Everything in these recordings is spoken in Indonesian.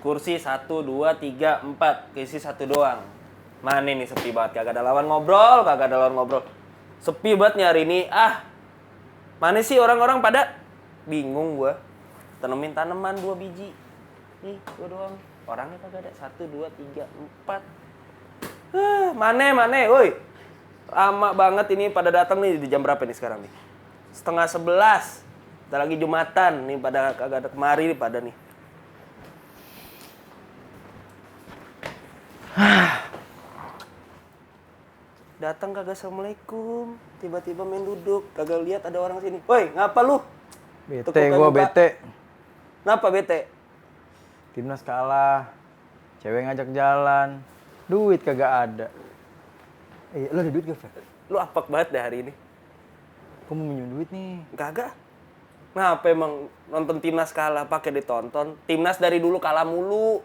kursi 1, 2, 3, 4. Keisi 1 doang. Mana nih sepi banget, kagak ada lawan ngobrol. Sepi banget nih hari ini. Mana sih orang-orang pada? Bingung gua. Tanemin tanaman 2 biji. Nih, gua doang. Orangnya kagak ada. 1, 2, 3, 4. Mana, woi. Lama banget ini pada datang nih. Di jam berapa nih sekarang nih? 10:30. Kita lagi Jumatan nih, pada kagak ada kemari nih pada nih. Datang kagak assalamualaikum, tiba-tiba main duduk, kagak lihat ada orang sini. Woi, ngapa lu? Bete, gua bete. Kenapa bete? Timnas kalah, cewek ngajak jalan, duit kagak ada. Lu ada duit gak, Fer? Lu apek banget dah hari ini. Gua mau minjem duit nih. Kagak. Ngapa emang nonton timnas kalah pakai ditonton? Timnas dari dulu kalah mulu.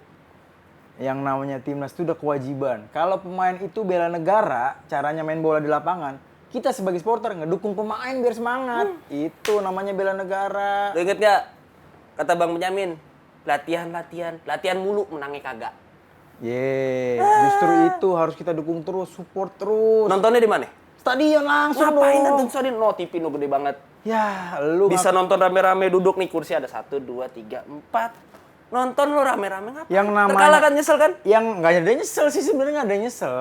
Yang namanya timnas itu udah kewajiban. Kalau pemain itu bela negara, caranya main bola di lapangan, kita sebagai supporter ngedukung pemain biar semangat. Itu namanya bela negara. Lu inget gak? Kata Bang Benyamin, latihan mulu menangnya kagak. Justru itu harus kita dukung terus, support terus. Nontonnya di mana? Stadion langsung Ngapain dong. nonton stadion? No, TV nu gede banget. Ya, lu Bisa nonton rame-rame duduk nih, kursi ada 1, 2, 3, 4. Nonton lu rame-rame ngapain? Yang namanya Terkalah kan, nyesel kan? Yang nggak ada nyesel sih, sebenarnya nggak ada nyesel.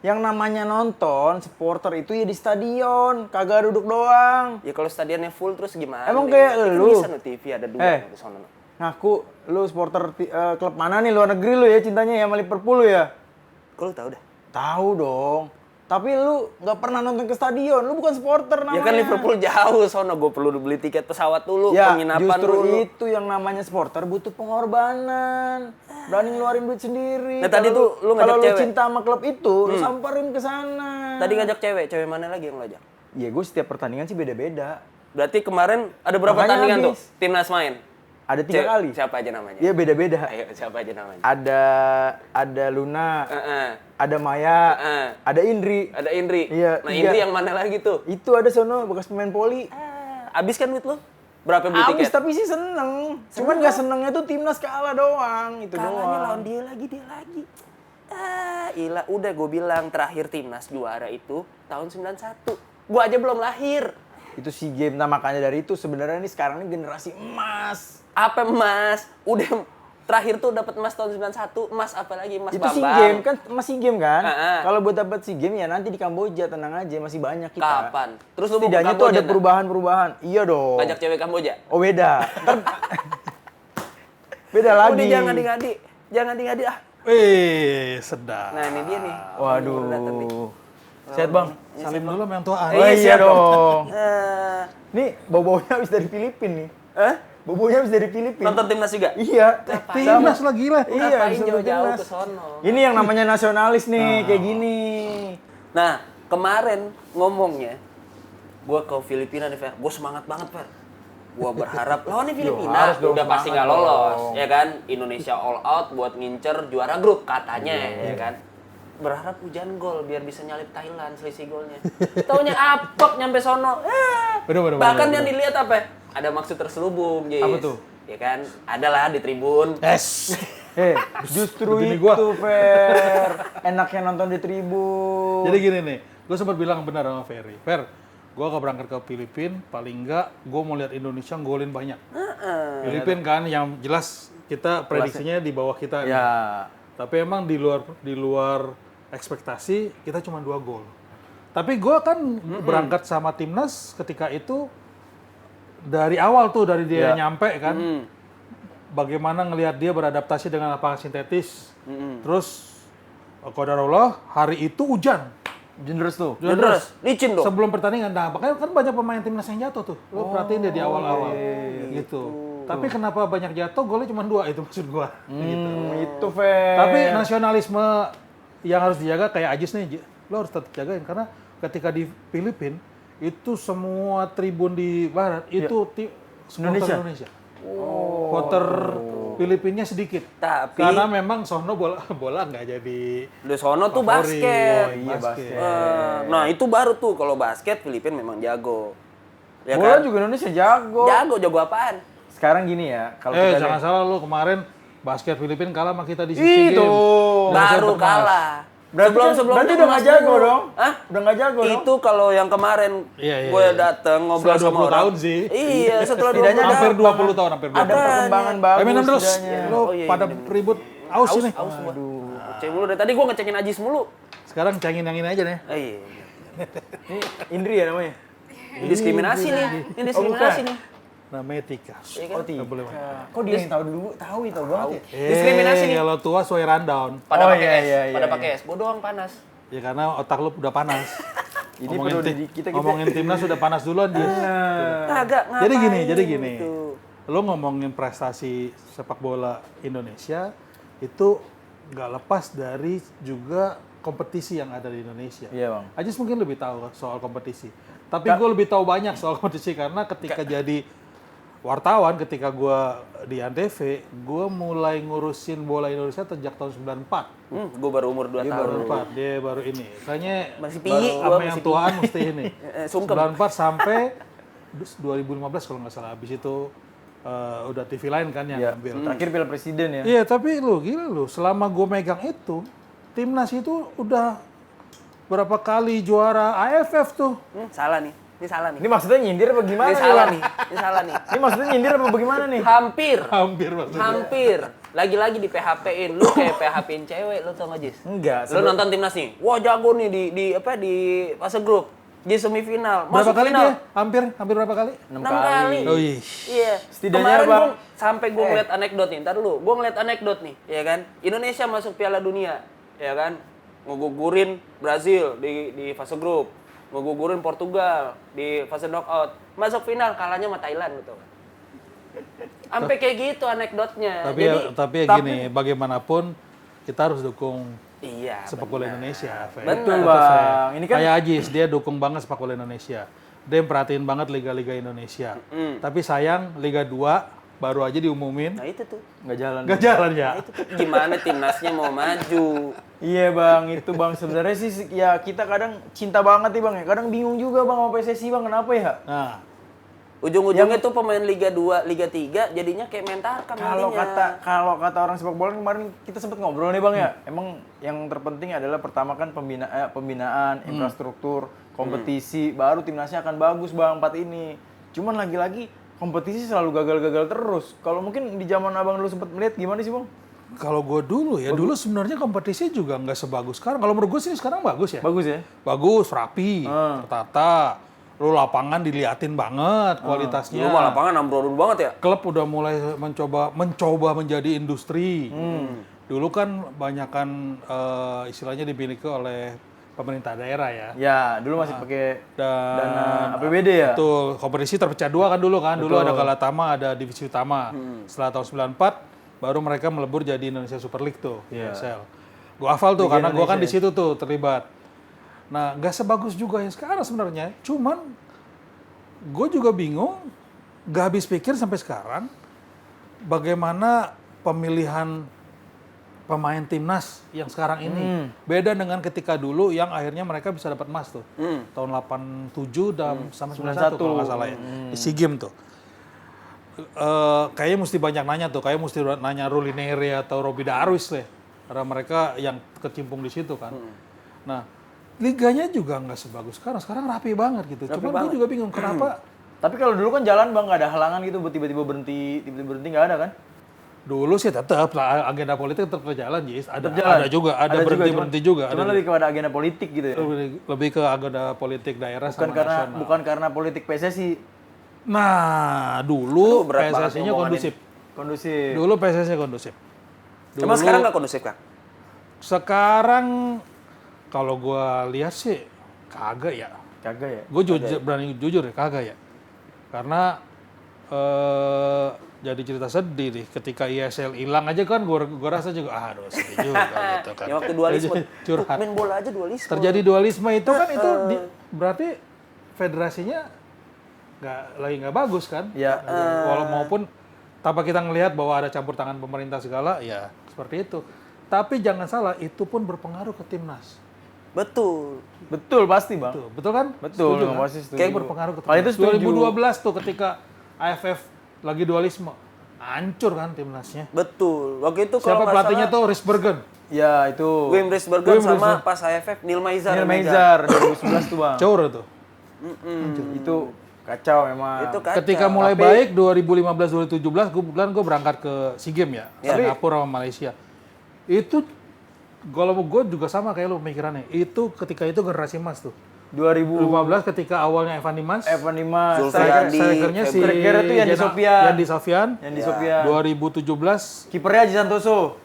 Yang namanya nonton supporter itu ya di stadion, kagak duduk doang. Ya kalau stadionnya full terus gimana? Emang kayak Kan lu? bisa no TV ada 2 di sono. Ngaku lu supporter klub mana nih, luar negeri lu ya cintanya ya sama Liverpool lu ya? Kok lu tahu dah? Tahu dong. Tapi lu nggak pernah nonton ke stadion, lu bukan supporter namanya. Ya kan Liverpool jauh sono, gue perlu beli tiket pesawat dulu, Ya, penginapan justru dulu. itu yang namanya supporter butuh pengorbanan. Berani ngeluarin duit sendiri. Nah, tadi tuh lu ngajak kalau cewek. lu cinta sama klub itu, lu samperin ke sana. Tadi ngajak cewek mana lagi yang lo ajak? Ya gue setiap pertandingan sih beda-beda. Berarti kemarin ada berapa Makanya tandingan tuh? habis. Timnas main? Ada 3 kali. Siapa aja namanya? Iya beda-beda. Ayo, siapa aja namanya? Ada Luna, Heeh. ada Maya, ada Indri. Ada Indri. Iya, Nah, 3. Indri yang mana lagi tuh? Itu ada sono bekas pemain poli. Abis kan duit lo? Berapa beli Abis tiket? tapi sih seneng. Cuman nggak senengnya tuh timnas kalah doang, itu Kalahnya doang. lawan dia lagi. Ilah, udah gue bilang terakhir timnas juara itu tahun 91. Gue aja belum lahir. Itu SEA Games. Nah makanya dari itu sebenarnya nih sekarang ini generasi emas. Apa emas? Udah terakhir tuh dapat emas tahun 91. Emas apa lagi? Emas Itu Bambang. SEA Games kan, masih game kan? Heeh. Kalau buat dapat SEA Games ya nanti di Kamboja, tenang aja, masih banyak kita. Kapan? Terus lu mau ke Setidaknya tuh Kamboja, ada nah? perubahan-perubahan. Iya dong. Ngajak cewek Kamboja? Oh beda. Beda lagi. Udah jangan ngadi-ngadi ah. Sedap. Nah ini dia nih. Waduh. Baru datang nih. Sehat bang? Salim dulu sama yang tua. Oh iya siap dong. Eh, Nih bau-baunya habis dari Filipina nih. Bau-baunya habis dari Filipina. Nonton timnas juga? Iya. Timnas lah gila. Iya, Ngapain bisa jauh-jauh timnas. ke sono? Ini yang namanya nasionalis nih, kayak gini. Nah, kemarin ngomongnya, gue ke Filipina nih, Fer. Gue semangat banget, Fer. Gue berharap lawannya Filipina harus dong, udah pasti nggak semangat lolos, dong. ya kan? Indonesia all out buat ngincer juara grup katanya, ya kan? Berharap hujan gol biar bisa nyalip Thailand selisih golnya. Taunya apek nyampe sono. Bener, Bahkan bener. yang dilihat apa? Ada maksud terselubung, Jis. Apa tuh? Ya kan? Adalah di tribun. Justru Begini itu, gua. Fer. Enaknya nonton di tribun. Jadi gini nih, gue sempat bilang benar sama Ferry. Fer, gue akan berangkat ke Filipina, paling enggak gue mau lihat Indonesia golin banyak. Filipina kan yang jelas kita prediksinya di bawah kita. nih. Ya. Tapi emang di luar ekspektasi kita cuma 2 gol. Tapi gue kan berangkat sama timnas ketika itu dari awal tuh dari dia nyampe kan. Bagaimana ngelihat dia beradaptasi dengan lapangan sintetis. Terus qadarullah hari itu hujan. Jenderes tuh. Terus, licin dong. Sebelum pertandingan, nah makanya kan banyak pemain timnas yang jatuh tuh. Lo perhatiin deh di awal-awal. Gitu. Tapi kenapa banyak jatuh, golnya cuma 2, itu maksud gua. Gitu. Itu, Fer. Tapi nasionalisme yang harus dijaga kayak Ajis nih, lo harus tetap jagain. Karena ketika di Filipina, itu semua tribun di barat, itu supporter Indonesia. Supporter Filipinnya sedikit. Tapi Karena memang sono bola nggak jadi di sono tuh favorit. basket. Iya, basket. Nah, itu baru tuh kalau basket Filipina memang jago. Ya Bola kan? juga Indonesia jago. Jago apaan? Sekarang gini ya, kalau kita jangan salah lo kemarin Basket Filipina kalah sama kita di SEA Itu. Games. Baru kalah. Berarti udah nggak jago dong? Hah? Udah nggak jago dong? Itu kalau yang kemarin Iya, gue iya. dateng ngobrol Setelah sama 20 orang. tahun sih. Iya, setelah 20 Setidaknya tahun. Hampir 20 tahun, hampir 20 Ada tahun. perkembangan bagus. Minum terus. setidaknya. Lo Oh, iya, pada minum. ribut aus ini. Aus gua. Cek mulu dari tadi gue ngecekin Ajis mulu. Sekarang cengin yang ini aja nih. Oh, iya. Ini Indri ya namanya? Ini diskriminasi nih. Ini diskriminasi nih. Namanya Tika. Iya kan? Oh, Tika. Nggak boleh. Kok dia yang tahu dulu? Tahu banget ya? Diskriminasi nih. Kalau tua sesuai rundown. Pada Oh, pakai iya, es. iya, Pada iya. pakai es. Gua doang panas. Ya karena otak lu udah panas. Ini Ngomongin perlu tim- kita ngomongin timnas sudah panas duluan dia. Kagak ngapain. Jadi gini. gitu. Lo ngomongin prestasi sepak bola Indonesia itu nggak lepas dari juga kompetisi yang ada di Indonesia. Iya, Bang. Ajis mungkin lebih tahu soal kompetisi. Tapi gue lebih tahu banyak soal kompetisi karena ketika jadi wartawan, ketika gue di Antv, gue mulai ngurusin bola Indonesia sejak tahun 94. Gue baru umur 2 tahun. 94, dia baru ini. Kayaknya Masih piyi, gua sama masih yang tuaan mesti ini. Sungkem. 94 sampai 2015 kalau nggak salah. Habis itu udah TV lain kan yang Iya. ambil. Terakhir Piala Presiden ya. Iya, tapi lu gila lu, selama gue megang itu, timnas itu udah berapa kali juara AFF tuh. Salah nih. Ini salah nih. Ini maksudnya nyindir apa gimana Ini nih, salah Bang? nih. Ini salah nih. Ini maksudnya nyindir apa bagaimana nih? Hampir. Hampir maksudnya. Hampir. Lagi-lagi di PHP-in. Lu kayak PHP-in cewek, lu tau gak, Jis? Enggak. Lu nonton timnas nih. Wah, jago nih di fase grup. Di semifinal. Berapa Masuk kali final. dia? Hampir berapa kali? 6 6 kali. Oh iya. Iya. Setidaknya, Kemarin Bang. sampai gue ngeliat anekdot nih. Ntar dulu. Gue ngeliat anekdot nih. Ya kan? Indonesia masuk Piala Dunia. Ya kan? Ngegugurin Brazil di fase grup. Ngegugurin Portugal di fase knockout. Masuk final kalahnya sama Thailand gitu. Sampai kayak gitu anekdotnya. Tapi ya gini, bagaimanapun kita harus dukung Iya. sepak bola Indonesia. Fer. Betul, Itu, Bang. Fer. Ini kan Kayak Ajis, dia dukung banget sepak bola Indonesia. Dia perhatiin banget liga-liga Indonesia. Tapi sayang, Liga 2 baru aja diumumin. Nah itu tuh. nggak jalan. Nggak jalan ya? Nah, itu tuh. Gimana timnasnya mau maju? Iya, Bang. Itu, Bang. Sebenarnya sih ya kita kadang cinta banget nih, Bang ya. Kadang bingung juga, Bang, sama PSSI, Bang. Kenapa ya? Nah, Ujung-ujungnya tuh pemain Liga 2, Liga 3 jadinya kayak main tarkam Kalau nantinya. kata orang sepak bola kemarin kita sempat ngobrol nih, Bang ya. Emang yang terpenting adalah pertama kan pembinaan, infrastruktur, kompetisi, baru timnasnya akan bagus, Bang, 4 ini. Cuman lagi-lagi kompetisi selalu gagal-gagal terus. Kalau mungkin di zaman Abang dulu sempat melihat gimana sih, Bang? kalau gue dulu ya, dulu sebenarnya kompetisi juga nggak sebagus sekarang. Kalau menurut gue sih sekarang bagus ya. Bagus ya? Bagus, rapi, tertata. Lu lapangan diliatin banget kualitasnya. Lu mah lapangan ambrolun banget ya? Klub udah mulai mencoba menjadi industri. Dulu kan banyakan istilahnya dimiliki oleh pemerintah daerah ya. Ya, dulu masih pakai Dan dana APBD ya? Betul, kompetisi terpecah dua kan dulu kan. Dulu ada Galatama, ada divisi utama. Setelah tahun 94 baru mereka melebur jadi Indonesia Super League tuh, ISL. Gue hafal tuh karena gue kan di situ tuh terlibat. Nah, nggak sebagus juga yang sekarang sebenarnya. Cuman gue juga bingung, nggak habis pikir sampai sekarang bagaimana pemilihan pemain timnas yang sekarang ini beda dengan ketika dulu yang akhirnya mereka bisa dapat emas tuh tahun 87 dan sama 91 kalau nggak salah ya di SEA Games tuh. Kayaknya mesti banyak nanya tuh, kayak mesti nanya Ruli Neri atau Robi Darwis deh, karena mereka yang kecimpung di situ kan. Nah, liganya juga nggak sebagus sekarang. Sekarang rapi banget gitu. Cuma gue juga bingung kenapa. Tapi kalau dulu kan jalan, Bang, nggak ada halangan gitu, tiba-tiba berhenti nggak ada kan? Dulu sih tetap agenda politik tetap berjalan, Jis. Ada juga berhenti juga. Cuman lebih kepada agenda politik gitu ya. Lebih ke agenda politik daerah sama nasional. Bukan karena politik PSSI. Nah, dulu berat banget PSSI-nya kondusif. Kondusif. Dulu PSSI-nya kondusif. Emang sekarang nggak kondusif, Kang? Sekarang kalau gua lihat sih kagak ya. Kagak ya? Gue berani jujur ya kagak ya. Karena jadi cerita sedih nih. Ketika ISL hilang aja kan gua rasa juga aduh sedih juga gitu kan. Ya waktu dualisme. Curhat. Main bola aja dualisme. Terjadi dualisme itu kan itu berarti federasinya nggak bagus kan? Ya. Maupun tanpa kita ngelihat bahwa ada campur tangan pemerintah segala, ya seperti itu. Tapi jangan salah, itu pun berpengaruh ke timnas. Betul. Betul pasti, Bang. Betul kan? Betul, Setuju nggak kan? pasti setuju. Kayak berpengaruh ke Kalau timnas. itu setuju. 2012 tuh ketika AFF lagi dualisme, hancur kan timnasnya. Betul. Waktu itu Siapa kalau nggak pelatihnya salah, tuh? Risbergen. Ya itu. Wim Risbergen sama pas AFF Neil Maizar. Neil Maizar 2011 tuh bang. Cowor tuh. Itu kacau memang. Itu kacau. Ketika mulai baik 2015-2017 gue berangkat ke SEA Games ya, Singapura sama Malaysia. Itu kalau gue juga sama kayak lo pemikirannya. Itu ketika itu generasi emas tuh. 2015 ketika awalnya Evan Dimas, Zulfiandi, strikernya si striker itu Yandi Sofian. Yandi Sofian. 2017 Kipernya Haji Santoso.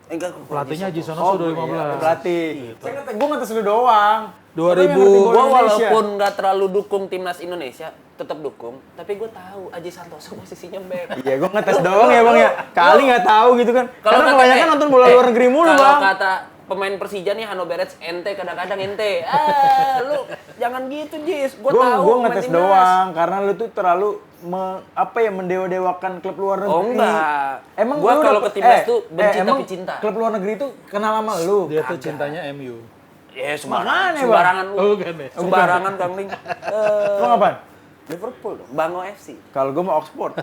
Enggak, pelatihnya Haji Sonoso 2015. Pelatih. Gue ngetes lu doang. 2000 Gua walaupun nggak terlalu dukung timnas Indonesia, tetap dukung. Tapi gue tahu Aji Santoso posisinya back. Iya, gue ngetes doang ya bang ya. Kali nggak tahu gitu kan. Karena kata- kebanyakan nonton bola luar negeri mulu kalau bang. kata pemain Persija nih Hanno Beretz, ente kadang-kadang ente. Lu jangan gitu Jis. Gue tahu. Gue pemain ngetes timnas. doang karena lu tuh terlalu mendewa-dewakan klub luar negeri. Oh enggak. Emang Gua lu kalau udah- ke timnas tuh benci emang tapi cinta. Klub luar negeri itu kenal sama lu. dia tuh cintanya MU. Ya Makanya, Bang. sembarangan lu. Oh kan ya. Sembarangan Kang Ling. Lu ngapain? Liverpool dong, Bango FC. Kalau gue mau Oxford.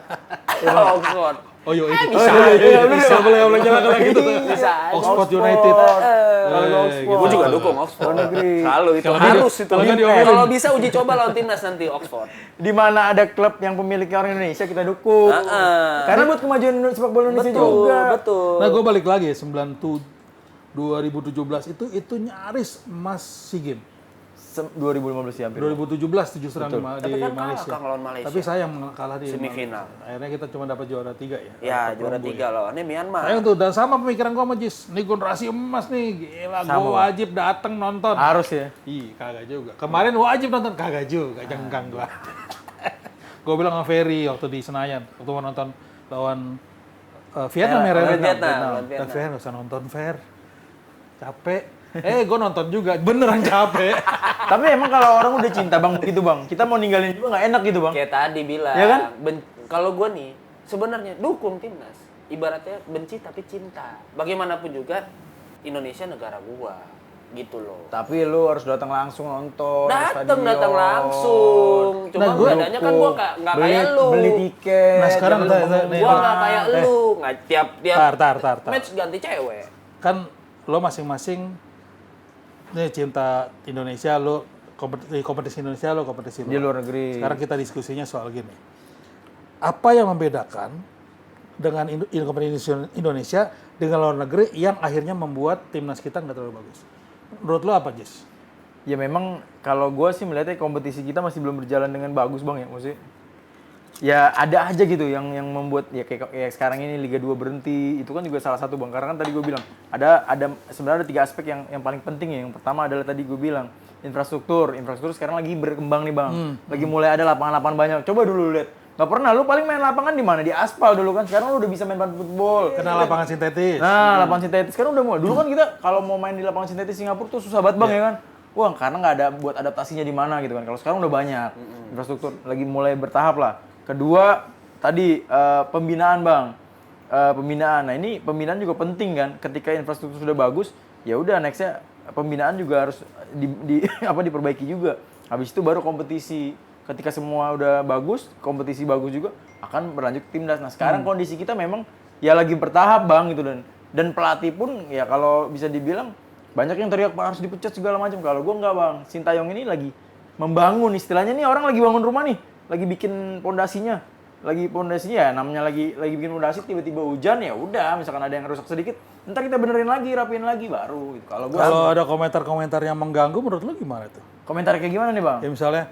Oxford. Oh yo itu. bisa. Bisa boleh jangan lagi gitu. Bisa. Oxford United. Kalau gue Oxford. Gue juga dukung Oxford. Luar negeri. Selalu itu Kalau dia- harus itu. kalau dia diomelin. Kalau bisa uji coba lawan timnas nanti Oxford. Di mana ada klub yang pemiliknya orang Indonesia kita dukung. Karena buat kemajuan sepak bola Indonesia juga. Betul. Nah, gue balik lagi 2017 itu nyaris emas SEA Games. 2015 ya hampir. 2017 justru di Tapi kan kalah Malaysia. Kang lawan Malaysia. Tapi sayang kalah di Semifinal. Akhirnya kita cuma dapat juara 3 ya. Ya, Dapat juara perunggu 3 lawannya Myanmar. Sayang tuh, dan sama pemikiran gua sama Jis. Nih generasi emas nih, gila gua wajib dateng nonton. Harus ya. Ih, kagak juga. Kemarin wajib nonton, kagak juga, jengkang gua. Gua bilang sama Ferry waktu di Senayan, waktu mau nonton lawan Vietnam ya, lawan Vietnam. Dan Fer, nggak usah nonton Fer. Capek. Gue nonton juga, beneran capek. Tapi emang kalau orang udah cinta bang begitu bang, kita mau ninggalin juga nggak enak gitu bang. Kayak tadi bilang. Ya kan? Kalau gue nih, sebenarnya dukung timnas. Ibaratnya benci tapi cinta. Bagaimanapun juga, Indonesia negara gua. Gitu loh. Tapi lu harus datang langsung nonton. Datang langsung. Cuma Nah, gua bedanya kan gua nggak kayak lu. Beli tiket. Nah, sekarang jangan nih, lupa Gua nggak kayak lu. Nggak tiap Tar. match ganti cewek. Kan lo masing-masing nih cinta Indonesia, lo kompetisi Indonesia, lo kompetisi di luar negeri. Sekarang kita diskusinya soal gini. Apa yang membedakan dengan kompetisi Indonesia dengan luar negeri yang akhirnya membuat timnas kita nggak terlalu bagus? Menurut lo apa, Jis? Ya memang kalau gue sih melihatnya kompetisi kita masih belum berjalan dengan bagus bang ya maksudnya. Ya ada aja gitu yang membuat ya kayak sekarang ini Liga 2 berhenti itu kan juga salah satu bang karena kan tadi gue bilang ada sebenarnya ada 3 aspek yang paling penting ya. Yang pertama adalah tadi gue bilang infrastruktur sekarang lagi berkembang nih bang, lagi mulai ada lapangan-lapangan banyak. Coba dulu lihat, nggak pernah lu paling main lapangan di mana, di aspal dulu kan, sekarang lu udah bisa main football. Kenal lapangan sintetis. Nah, lapangan sintetis sekarang udah mulai. Dulu kan kita kalau mau main di lapangan sintetis Singapura tuh susah banget bang ya kan. Wah, karena nggak ada buat adaptasinya di mana gitu kan. Kalau sekarang udah banyak. Infrastruktur lagi mulai bertahap lah. Kedua, tadi pembinaan bang. Pembinaan. Nah ini pembinaan juga penting kan. Ketika infrastruktur sudah bagus, ya udah nextnya pembinaan juga harus diperbaiki juga. Habis itu baru kompetisi. Ketika semua udah bagus, kompetisi bagus juga akan berlanjut ke timnas. Nah sekarang kondisi kita memang ya lagi bertahap bang gitu dan pelatih pun ya kalau bisa dibilang banyak yang teriak Pak harus dipecat segala macam. Kalau gue enggak bang, Sintayong ini lagi membangun istilahnya nih orang lagi bangun rumah nih, lagi bikin pondasinya, ya namanya lagi bikin pondasi tiba-tiba hujan ya udah misalkan ada yang rusak sedikit, ntar kita benerin lagi, rapiin lagi baru. Gitu. Kalau ada komentar-komentar yang mengganggu menurut lu gimana tuh? Komentar kayak gimana nih bang? Ya misalnya,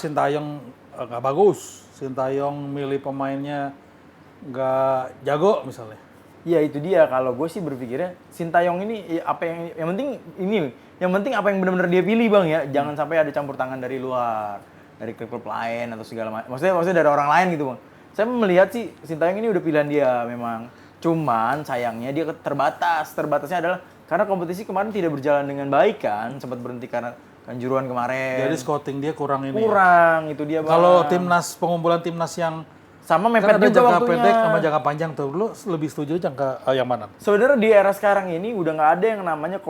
Sintayong nggak bagus, Sintayong milih pemainnya nggak jago misalnya. Iya itu dia, kalau gue sih berpikirnya Sintayong ini ya, yang penting apa yang benar-benar dia pilih bang ya, jangan sampai ada campur tangan dari luar, dari klub lain atau segala macam. Maksudnya dari orang lain gitu bang. Saya melihat sih Sintayong ini udah pilihan dia memang. Cuman sayangnya dia terbatasnya adalah karena kompetisi kemarin tidak berjalan dengan baik kan, sempat berhenti karena Kanjuruhan kemarin. Jadi scouting dia kurang ini. Kurang itu dia bang. Kalau pengumpulan timnas yang sama kan mepet ada juga jangka waktunya. pendek sama jangka panjang tuh. Lu lebih setuju yang mana? Sebenarnya di era sekarang ini udah nggak ada yang namanya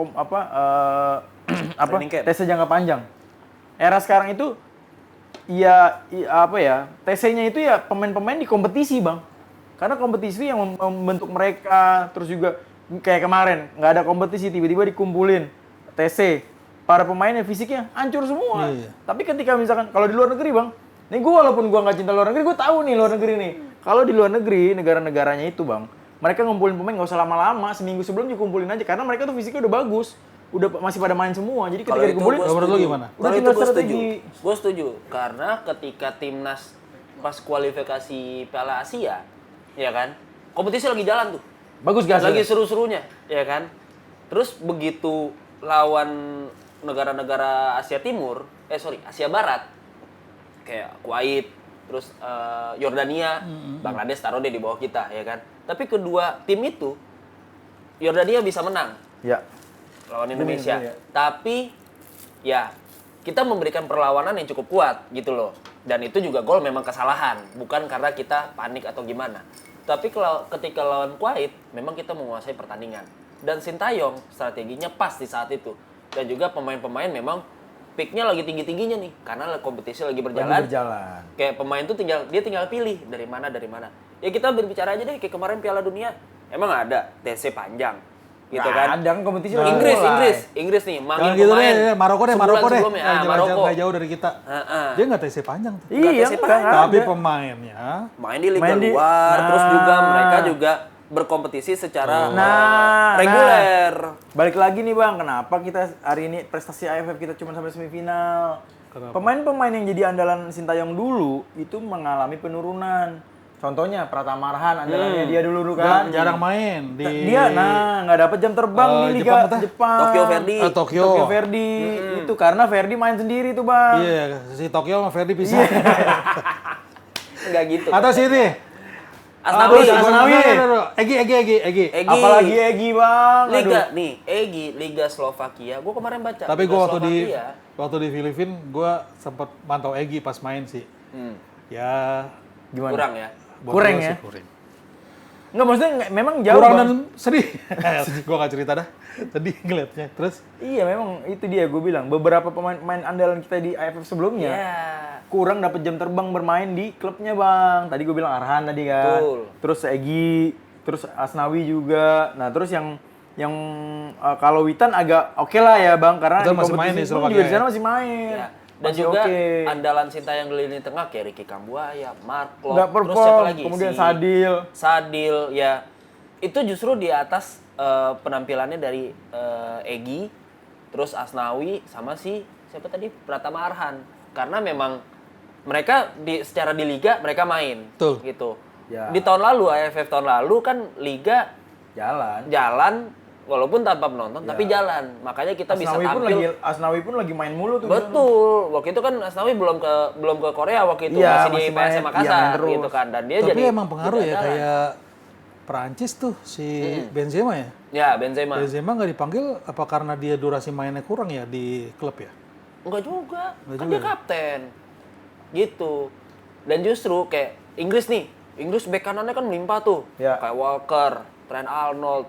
TC jangka panjang. Era sekarang itu TC-nya itu ya pemain-pemain di kompetisi bang. Karena kompetisi yang membentuk mereka, terus juga kayak kemarin nggak ada kompetisi tiba-tiba dikumpulin TC, para pemainnya fisiknya hancur semua. Iya. Tapi ketika misalkan kalau di luar negeri bang, nih gue walaupun gue nggak cinta luar negeri, gue tahu nih luar negeri nih. Kalau di luar negeri negara-negaranya itu bang, mereka ngumpulin pemain nggak usah lama-lama, seminggu sebelum dikumpulin aja karena mereka tuh fisiknya udah bagus, udah masih pada main semua. Jadi ketika Kalau itu dikumpulin, gua menurut lu setuju. gimana? Udah Kalau itu tinggal gue setuju. strategi. Gue setuju karena ketika timnas pas kualifikasi Piala Asia, ya kan, kompetisi lagi jalan tuh, bagus gak lagi seru-serunya, ya kan. Terus begitu lawan negara-negara Asia Timur, Asia Barat, kayak Kuwait, terus Yordania, Bangladesh taruh deh di bawah kita, ya kan. Tapi kedua tim itu, Yordania bisa menang Ya. lawan Indonesia. Iya. Tapi ya kita memberikan perlawanan yang cukup kuat gitu loh. Dan itu juga gol memang kesalahan, bukan karena kita panik atau gimana. Tapi kalau ketika lawan Kuwait, memang kita menguasai pertandingan. Dan Sintayong strateginya pas di saat itu. Dan juga pemain-pemain memang peak-nya lagi tinggi-tingginya nih, karena kompetisi lagi berjalan. Kayak pemain tuh dia tinggal pilih dari mana. Ya kita berbicara aja deh kayak kemarin Piala Dunia, emang ada TC panjang. Gitu kan. Ada kompetisi lagi Inggris nih, Jangan manggil gitu pemain. deh, Maroko deh. sebulan Yang sebelumnya. jelas-jelas nggak jauh dari kita. Heeh. Dia nggak TC panjang tuh. Iya, TC enggak Tapi ada. pemainnya Main di liga Main di- luar, terus Nah. juga mereka juga berkompetisi secara Nah, reguler. Balik lagi nih bang, kenapa kita hari ini prestasi AFF kita cuma sampai semifinal? Kenapa? Pemain-pemain yang jadi andalan Sintayong dulu itu mengalami penurunan. Contohnya Pratama Arhan, andalannya dia dulu kan. jarang main di Dia nggak dapat jam terbang di Liga Jepang apa? Jepang. Tokyo Verdy. Tokyo. Tokyo Verdy itu karena Verdy main sendiri tuh bang. Iya, si Tokyo sama Ferdi pisah. Enggak gitu. Atau sini. Asnawi. Aduh. Egi. Egi. Apalagi Egy bang. Liga Aduh. nih, Egi Liga Slovakia. Gua kemarin baca. Tapi Liga gue Slovakia. waktu di Filipina, gue sempat mantau Egi pas main sih. Ya, Gimana? Kurang ya. buat Kurang gua ya? sih kurang. Nggak maksudnya memang jauh Kurang bang. dan sedih. Gue gak cerita dah. Sedih ngeliatnya. Terus Iya memang itu dia gue bilang beberapa pemain andalan kita di AFF sebelumnya Ya. kurang dapat jam terbang bermain di klubnya bang. Tadi gue bilang Arhan tadi kan. Betul. Terus Egy, terus Asnawi juga. Nah terus yang kalau Witan agak oke lah ya bang karena Betul, di masih main kompetisi di pun Slovakia juga di sana ya. masih main. Ya. Dan Masih juga oke. andalan Sintayong di lini tengah kayak Ricky Kambuaya, Mark Klok, Nggak terus perform. siapa lagi? Kemudian Si Sadil. ya. Itu justru di atas penampilannya dari Egy, terus Asnawi sama si siapa tadi Pratama Arhan. Karena memang mereka secara di liga mereka main. Betul. Gitu. Ya. Di tahun lalu AFF tahun lalu kan liga jalan walaupun tanpa penonton tapi jalan. Makanya kita bisa tampil. Asnawi pun lagi main mulu tuh. Betul. Waktu itu kan Asnawi belum ke Korea waktu itu Iya, masih di masih main- PSM iya, Makassar main terus. gitu kan. Dan dia tapi jadi emang pengaruh ya jalan. kayak Perancis tuh si Benzema ya. Ya, Benzema. Benzema nggak dipanggil apa karena dia durasi mainnya kurang ya di klub ya? Enggak juga. Enggak Kan juga dia ya? kapten. Gitu. Dan justru kayak Inggris nih. Inggris bek kanannya kan melimpah tuh. Ya. Kayak Walker, Trent Arnold,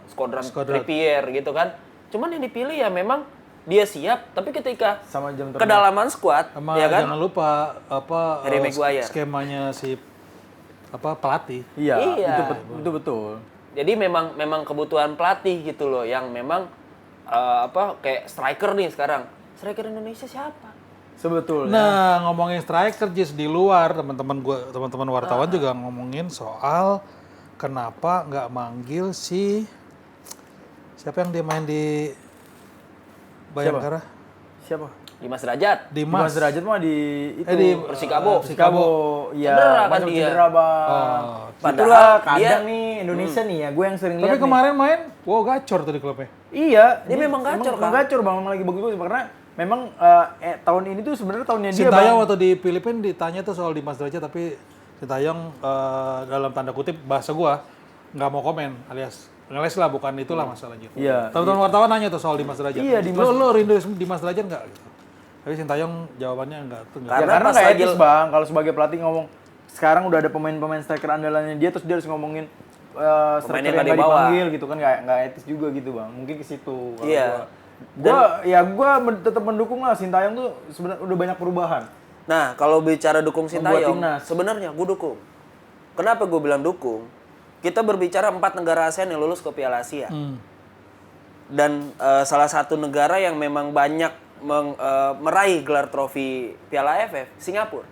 Skodran Trippier gitu kan. Cuman yang dipilih ya memang dia siap, tapi ketika Sama jam terbang. kedalaman skuad, Sama ya kan? jangan lupa apa Harry Maguire. skemanya si pelatih. Iya, Iya. itu betul. Jadi memang kebutuhan pelatih gitu loh yang memang kayak striker nih sekarang. Striker Indonesia siapa? Sebetulnya. Nah, ngomongin striker Jis di luar, teman-teman wartawan juga ngomongin soal kenapa nggak manggil siapa yang dia main di Bayangkara? Siapa? Dimas Derajat. Dimas Derajat mah di itu di Persikabo. Persikabo. Iya, Cedera kan masuk dia. cedera, Bang. Oh. Itulah Padahal kadang dia- nih Indonesia nih ya, gue yang sering Tapi lihat nih. kemarin main, wow gacor tuh di klubnya. Iya, Dia memang gacor, memang Kang. gacor Bang, memang lagi bagus-bagus karena memang tahun ini tuh sebenarnya tahunnya dia Sintayong Bang. waktu di Filipina ditanya tuh soal Dimas Derajat, tapi Sintayong dalam tanda kutip bahasa gua nggak mau komen, alias ngeles lah, bukan itulah masalahnya. Iya. Teman-teman wartawan nanya tuh soal Dimas Derajat. Iya, Lo rindu Dimas Derajat nggak? Gitu. Tapi Sintayong jawabannya enggak. Ya, Karena karena pas nggak lagi- etis Bang, kalau sebagai pelatih ngomong sekarang udah ada pemain-pemain striker andalannya dia terus dia harus ngomongin striker Pemain yang yang nggak nggak dibawa. dipanggil gitu kan nggak etis juga gitu Bang. Mungkin ke situ. kalau Iya. gua tetap mendukung lah Sintayong tuh sebenarnya udah banyak perubahan. Nah, kalau bicara dukung Membuat Sintayong, timnas. sebenarnya gue dukung. Kenapa gue bilang dukung? Kita berbicara 4 negara ASEAN yang lulus ke Piala Asia. Dan salah satu negara yang memang banyak meraih gelar trofi Piala AFF, Singapura.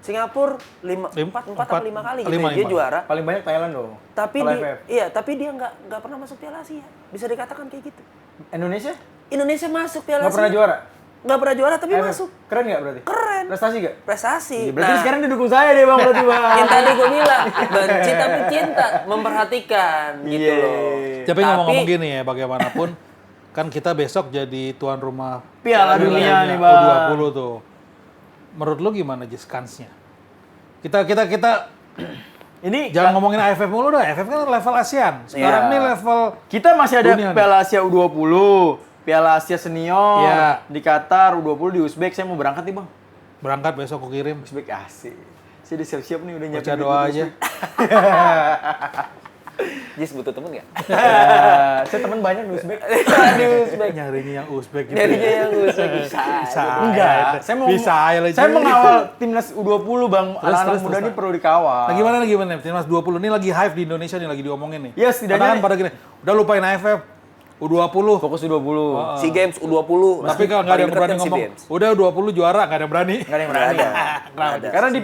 Singapura 4 atau 5 kali gitu lima. dia juara. Paling banyak Thailand dong. Tapi Kalau dia, AFF. tapi dia nggak pernah masuk Piala Asia. Bisa dikatakan kayak gitu. Indonesia Indonesia masuk Piala nggak Asia. pernah juara. Nggak pernah juara tapi AFF. masuk. Keren nggak berarti? Keren. Prestasi nggak? Prestasi. Berarti sekarang dia dukung saya deh bang berarti bang. Yang tadi gue bilang, benci tapi cinta, memperhatikan gitu Iya. loh. Tapi ngomong-ngomong gini ya, bagaimanapun kan kita besok jadi tuan rumah Piala Dunia nih, Bang. U20 tuh. Menurut lu gimana Jis kansnya? Kita Ini jangan ngomongin AFF mulu dah. AFF kan level ASEAN. Sekarang Iya. nih level kita masih ada Dunia nih. Piala Asia U20, Piala Asia Senior Iya. di Qatar, U20 di Uzbek. Saya mau berangkat nih bang. berangkat besok aku kirim. Uzbek asik. Saya udah siap-siap nih udah Baca nyiapin doa duit aja. Jis butuh temen nggak? Saya teman banyak di Uzbek. Aduh, Uzbek. Nyarinya yang Uzbek gitu. Nyarinya ya. yang Uzbek bisa. Bisa. Enggak, saya mau Bisa aja lah, saya Ji. mengawal timnas U20 bang. Anak-anak terus, muda terus, ini perlu dikawal. Nah gimana Timnas 20 ini lagi hype di Indonesia nih, lagi diomongin nih. Ya, setidaknya Karena kan nih. pada gini, udah lupain AFF, U20. Fokus U20. SEA Games U20. Tapi kalau nggak ada yang berani SEA ngomong, Games. udah U20 juara, nggak ada yang berani. Nggak ada yang berani. Nggak ada. Karena di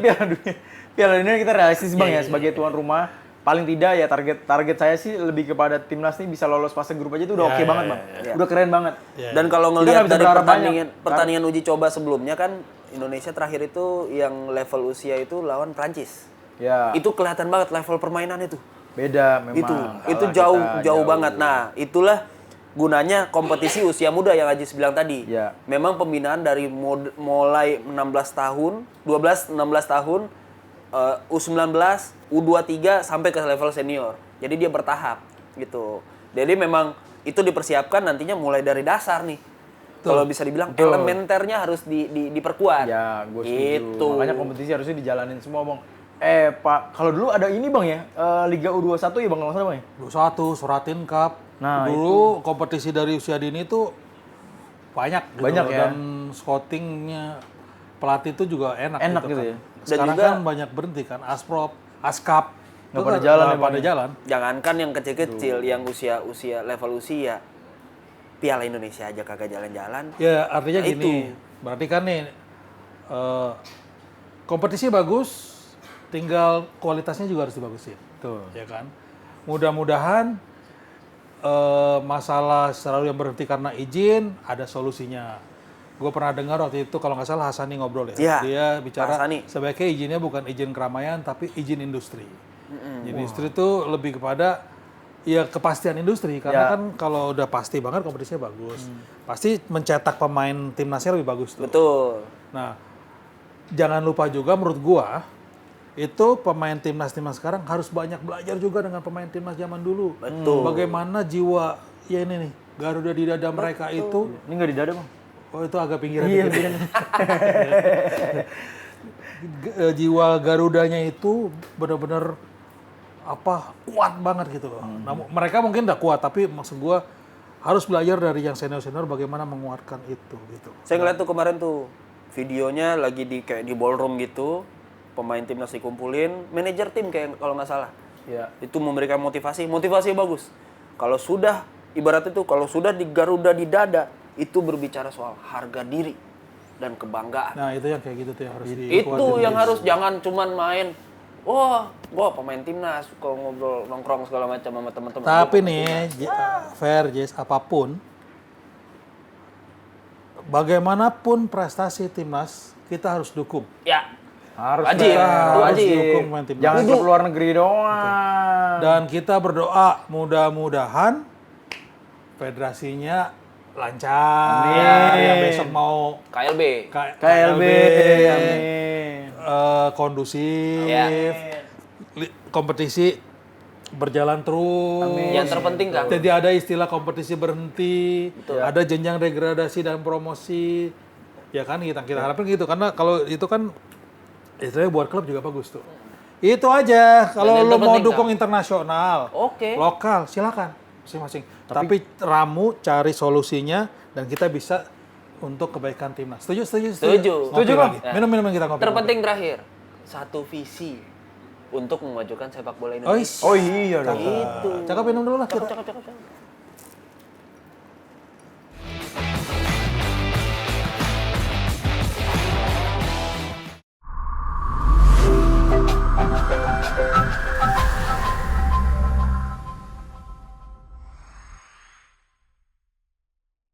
Piala Dunia kita realistis bang ya sebagai tuan rumah. Paling tidak ya target saya sih lebih kepada timnas nih bisa lolos fase grup aja itu udah oke banget bang. Udah keren banget. Dan kalau Kita ngelihat nggak bisa dari berharap pertandingan uji coba sebelumnya kan Indonesia terakhir itu yang level usia itu lawan Prancis. Ya. Itu kelihatan banget level permainan itu. Beda memang. Itu Kalah jauh kita, banget. Nah, itulah gunanya kompetisi usia muda yang Ajis bilang tadi. Ya. Memang pembinaan dari mulai 16 tahun, 12 16 tahun U19, U23 sampai ke level senior. Jadi dia bertahap gitu. Jadi memang itu dipersiapkan nantinya mulai dari dasar nih. Kalau bisa dibilang elementernya harus diperkuat. Ya, gue Gitu. setuju. Makanya kompetisi harusnya dijalanin semua bang. Pak, kalau dulu ada ini bang ya, Liga U21 ya bang kalau nggak salah bang ya? 21, Suratin Cup. Nah, Dulu kompetisi dari usia dini tuh banyak gitu. Banyak ya. Dan scoutingnya pelatih itu juga enak Gitu kan. ya. Dan Sekarang juga- kan banyak berhenti kan, Asprop, Askap. Nggak Itu pada kan jalan nggak ya, Bang, pada ya? jalan. Jangankan yang kecil-kecil, yang level usia, Piala Indonesia aja kagak jalan-jalan. Ya artinya Nah, gini, itu. berarti kan nih kompetisi bagus, tinggal kualitasnya juga harus dibagusin. Tuh. Ya kan? Mudah-mudahan masalah selalu yang berhenti karena izin ada solusinya. Gue pernah dengar waktu itu kalau nggak salah Hasani ngobrol ya. Iya, Dia bicara Hasani. sebaiknya izinnya bukan izin keramaian tapi izin industri. Izin industri itu lebih kepada ya kepastian industri karena Ya. kan kalau udah pasti banget kompetisinya bagus. Pasti mencetak pemain timnasnya lebih bagus tuh. Betul. Nah, jangan lupa juga menurut gua itu pemain timnas sekarang harus banyak belajar juga dengan pemain timnas zaman dulu. Betul. Bagaimana jiwa ya ini nih Garuda di dada mereka itu. Ini nggak di dada bang? Oh itu agak pinggiran Iya, dikit. Jiwa Garudanya itu benar-benar kuat banget gitu loh. Nah, mereka mungkin udah kuat tapi maksud gua harus belajar dari yang senior-senior bagaimana menguatkan itu gitu. Saya ngeliat tuh kemarin tuh videonya lagi kayak di ballroom gitu, pemain timnas dikumpulin, manajer tim kayak kalau nggak salah. Iya. Itu memberikan motivasi bagus. Kalau sudah ibarat itu kalau sudah di Garuda di dada, itu berbicara soal harga diri dan kebanggaan. Nah, itu yang kayak gitu tuh yang harus Itu dikuatin. yang harus jangan cuman main. Wah, gua pemain timnas, suka ngobrol nongkrong segala macam sama teman-teman. Tapi Gua nih, pemain timnas. fair, Jess, apapun, bagaimanapun prestasi timnas, kita harus dukung. Ya, Harus. Wajib. Bang. Itu harus wajib. dukung pemain timnas. Jangan ke luar negeri doang. Dan kita berdoa mudah-mudahan federasinya lancar. Amin. Yang besok mau KLB. KLB. Amin. Kondusif. Ya. Kompetisi berjalan terus. Yang terpenting kan. Jadi ada istilah kompetisi berhenti, ada jenjang degradasi dan promosi. Ya kan kita harapin gitu karena kalau itu kan istilahnya buat klub juga bagus tuh. Itu aja. Kalau yang lo mau terpenting, dukung internasional, Oke. lokal silakan masing-masing. Tapi ramu cari solusinya dan kita bisa untuk kebaikan timnas. Setuju? Setuju. Ngopi Setuju, Bang. lagi. Minum kita ngopi. Terpenting terakhir, satu visi. untuk memajukan sepak bola Oh, Indonesia. Oh iya dong. Itu. Cakep minum dulu lah kita. Cakep.